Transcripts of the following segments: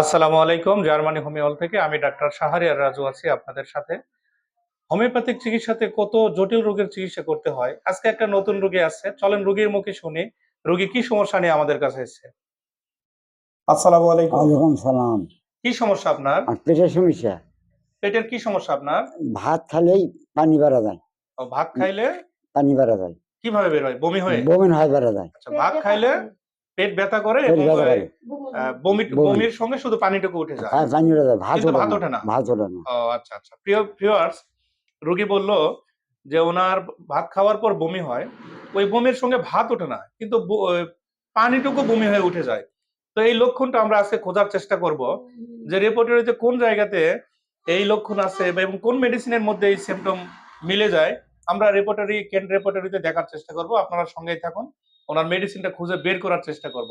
আসসালামু আলাইকুম। জার্মানি হোমিওল থেকে আমি ডাক্তার শাহরিয়ার রাজু আছি আপনাদের সাথে। হোমিওপ্যাথিক চিকিৎসাতে কত জটিল রোগের চিকিৎসা করতে হয়। আজকে একটা নতুন রোগী আসছে। চলেন রোগীর মুখে শুনি। রোগী কি সমস্যা নিয়ে আমাদের কাছে এসেছে? আসসালামু আলাইকুম। ওয়ালাইকুম সালাম। কি সমস্যা আপনার? পেটের সমস্যা। পেটের কি সমস্যা আপনার? ভাত খাইলেই পানি বাড়া যায়। ভাত খাইলে পানি বাড়া যায়। কিভাবে বের হয়? বমি হয়ে? বমি হয় বাড়া যায়। আচ্ছা, ভাত খাইলে পেট ব্যথা করে পেট এবং ব্যথা করে। বমির সঙ্গে শুধু পানিটুকু উঠে যায়। হ্যাঁ, পানি বাড়া যায়। ভাত কিন্তু ওঠে ভাত না। ওঠে না। ভাত ওঠে না। ও আচ্ছা, আচ্ছা। প্রিয় ভিউয়ার্স, রোগী বলল যে উনার ভাত খাওয়ার পর বমি হয়। ওই বমির সঙ্গে ভাত ওঠে না। কিন্তু পানিটুকু বমি হয়ে উঠে যায়। তো এই লক্ষণটা আমরা আজকে খোঁজার চেষ্টা করব যে রেপার্টরিতে কোন জায়গাতে এই লক্ষণ আছে এবং কোন মেডিসিনের মধ্যে এই সিম্পটম মিলে যায়। আমরা কেন রেপার্টরিতে দেখার চেষ্টা করব। আপনারা সঙ্গেই থাকুন। ওনার মেডিসিনটা খুঁজে বের করার চেষ্টা করব।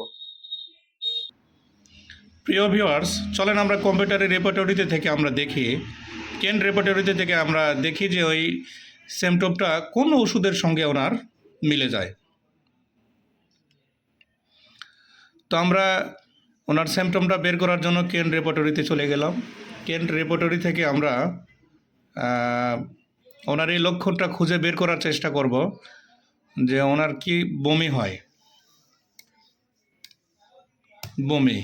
প্রিয় ভিউয়ার্স, চলেন আমরা কম্পিউটারের রেপার্টরিতে থেকে আমরা দেখি কেন রেপার্টরিতে থেকে আমরা দেখি যে ওই সিমটমটা কোন ওষুধের সঙ্গে ওনার মিলে যায়। তো আমরা ওনার সিমটমটা বের করার জন্য কেন রেপার্টরিতে চলে গেলাম। কেন রেপার্টরি থেকে আমরা ওনার এই লক্ষণটা খুঁজে বের করার চেষ্টা করব যে ওনার কি বমি হয়। বমি,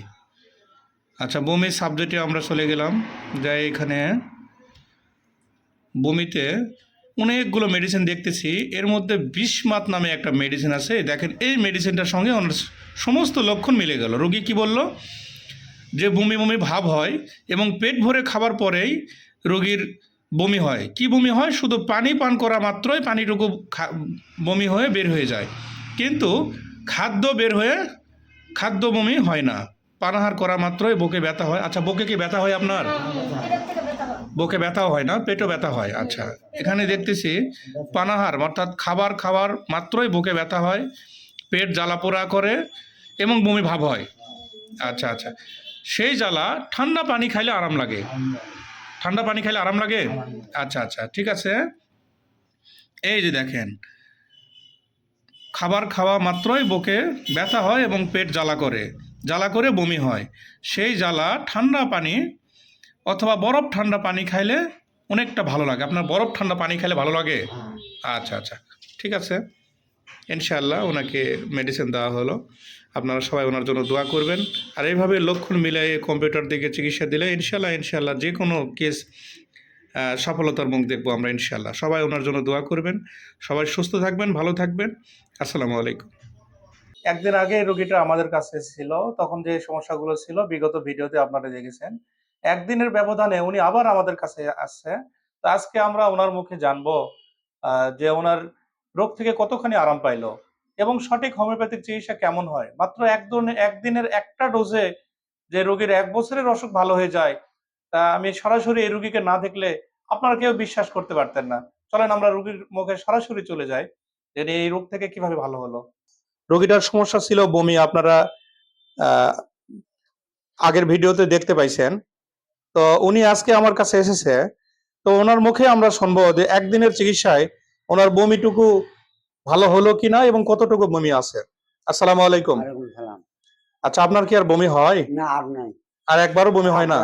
আচ্ছা, বমি সাবজেক্টে আমরা চলে গেলাম। যাই এখানে বমিতে অনেকগুলো মেডিসিন দেখতেছি, এর মধ্যে বিসমাত নামে একটা মেডিসিন আছে। দেখেন এই মেডিসিনটার সঙ্গে ওনার সমস্ত লক্ষণ মিলে গেল। রোগী কি বলল যে বমি বমি ভাব হয় এবং পেট ভরে খাবার পরেই রোগীর বমি হয়। কি বমি হয়? শুধু পানি পান করা মাত্রই পানিটুকু বমি হয়ে বের হয়ে যায়, কিন্তু খাদ্য বমি হয় না। পানাহার করা মাত্রই বুকে ব্যথা হয়। আচ্ছা, বুকে কি ব্যথা হয় আপনার? বুকে ব্যথাও হয় না, পেটও ব্যথা হয়। আচ্ছা, এখানে দেখতেছি পানাহার অর্থাৎ খাবার খাওয়ার মাত্রই বুকে ব্যথা হয়, পেট জ্বালা পোড়া করে এবং বমি ভাব হয়। আচ্ছা আচ্ছা, সেই জ্বালা ঠান্ডা পানি খাইলে আরাম লাগে। ঠান্ডা পানি খাইলে আরাম লাগে। আচ্ছা আচ্ছা, ঠিক আছে। এই যে দেখেন, খাবার খাওয়া মাত্রই বুকে ব্যথা হয় এবং পেট জ্বালা করে বমি হয়। সেই জ্বালা ঠান্ডা পানি অথবা বরফ ঠান্ডা পানি খাইলে অনেকটা ভালো লাগে। আপনার বরফ ঠান্ডা পানি খাইলে ভালো লাগে? আচ্ছা আচ্ছা, ঠিক আছে। ইনশাআল্লাহ ওনাকে মেডিসিন দেওয়া হলো। আপনারা সবাই ওনার জন্য দোয়া করবেন। আর এইভাবে লক্ষণ মিলাই কম্পিউটার দিকে চিকিৎসা দিলে ইনশাআল্লাহ যে কোনো কেস সফলতার মুখ দেখবো আমরা ইনশাআল্লাহ। সবাই ওনার জন্য দোয়া করবেন। সবাই সুস্থ থাকবেন, ভালো থাকবেন। আসসালামু আলাইকুম। একদিন আগে রোগীটা আমাদের কাছে ছিল, তখন যে সমস্যাগুলো ছিল বিগত ভিডিওতে আপনারা দেখেছেন। একদিনের ব্যবধানে উনি আবার আমাদের কাছে আসছে। তো আজকে আমরা ওনার মুখে জানবো যে ওনার রোগ থেকে কতখানি আরাম পাইলো এবং সঠিক হোমিওপ্যাথিক চিকিৎসা কেমন হয়। মাত্র একদিনের একটা ডোজে যে রোগীর ১ বছরের অসুখ ভালো হয়ে যায়, তা আমি সরাসরি এই রোগীকে না দেখলে আপনারা কেউ বিশ্বাস করতে পারতেন না। চলেন আমরা রোগীর মুখে সরাসরি চলে যাই যে এই রোগ থেকে কিভাবে ভালো হলো। রোগীটার সমস্যা ছিল বমি, আপনারা আহ, আগের ভিডিওতে দেখতে পাইছেন। তো উনি আজকে আমার কাছে এসেছে। তো ওনার মুখে আমরা শুনবো যে একদিনের চিকিৎসায় ওনার বমিটুকু ভালো হলো কিনা এবং কতটুকু বমি আছে। আসসালামু আলাইকুম। ওয়ালাইকুম সালাম। আচ্ছা, আপনার কি আর বমি হয়? না, আর নাই। আর একবারও বমি হয় না?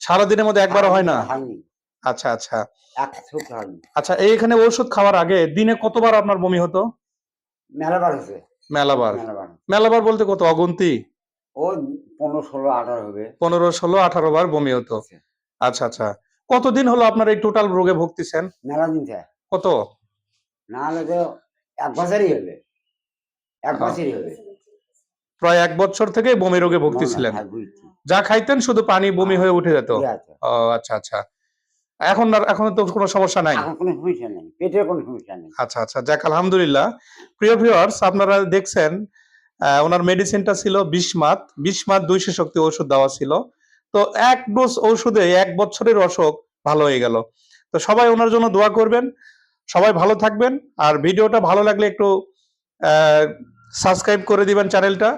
সারাদিনের মধ্যে একবারও হয় না? হয়নি। আচ্ছা আচ্ছা এক চোখ হয়নি। আচ্ছা, এইখানে ওষুধ খাওয়ার আগে দিনে কতবার আপনার বমি হতো? মেলাবার হয়েছে। মেলাবার। মেলাবার। মেলাবার বলতে কত? অগুন্তি? ও 15, 16, 18 হবে। 15, 16, 18 বার বমি হতো। আচ্ছা আচ্ছা, কতদিন হলো আপনার এই টোটাল রোগে ভুগতেছেন? মেলা দিন থেকে। কত? না হলে তো 1 বছরই হবে। 1 বছরই হবে। প্রায় 1 বছর থেকে বমি রোগে ভুগতেছিলেন। যা খাইতেন শুধু পানি বমি হয়ে উঠে যেত। ও আচ্ছা আচ্ছা, এখন তো কোনো সমস্যা নাই? এখন কোনো সমস্যা নেই, পেটের কোনো সমস্যা নেই। আচ্ছা আচ্ছা, যাক আলহামদুলিল্লাহ। প্রিয় ভিউয়ার্স, আপনারা দেখছেন ওনার মেডিসিনটা ছিল বিসমাত 200 শক্তি ওষুধ দেওয়া ছিল। তো 1 ডোজ ওষুধে 1 বছরের অসুখ ভালো হয়ে গেল। তো সবাই ওনার জন্য দোয়া করবেন। সবাই ভালো থাকবেন। আর ভিডিওটা ভালো লাগলে একটু সাবস্ক্রাইব করে দিবেন চ্যানেলটা।